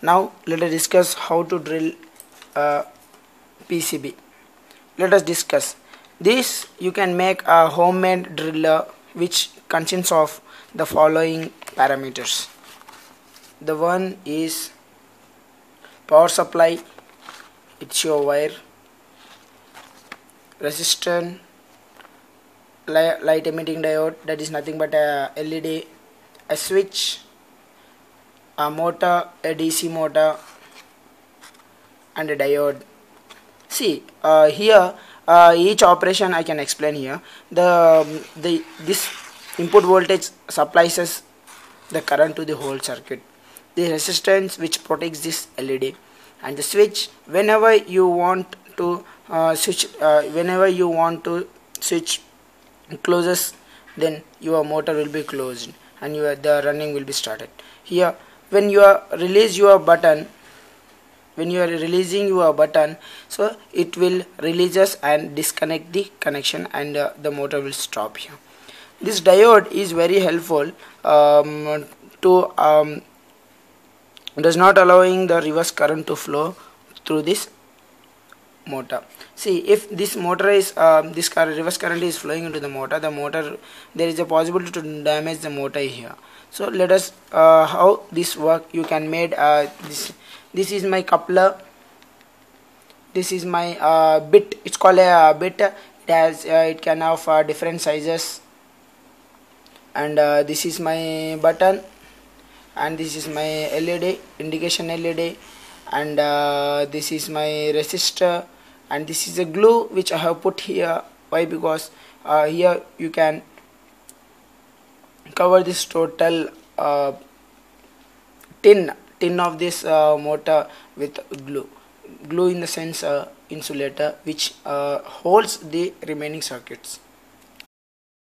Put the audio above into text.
Now let us discuss how to drill PCB. Let us discuss this. You can make a homemade driller which consists of the following parameters. The one is power supply, it's your wire, resistor, light emitting diode, that is nothing but a LED, a switch, a motor, a DC motor, and a diode. See here each operation I can explain here. This input voltage supplies us the current to the whole circuit, the resistance which protects this LED, and the switch whenever you want to switch closes, then your motor will be closed and the running will be started. Here when you are releasing your button, so it will releases and disconnect the connection, and the motor will stop here. This diode is very helpful to does not allowing the reverse current to flow through this motor. See, if this motor is reverse current is flowing into the motor, there is a possibility to damage the motor here. So let us how this work. You can made this is my coupler, this is my bit, it's called a bit. It can have different sizes, and this is my button, and this is my LED, indication LED, and this is my resistor, and this is a glue which I have put here. Why? Because here you can cover this total tin of this motor with glue in the sense insulator which holds the remaining circuits.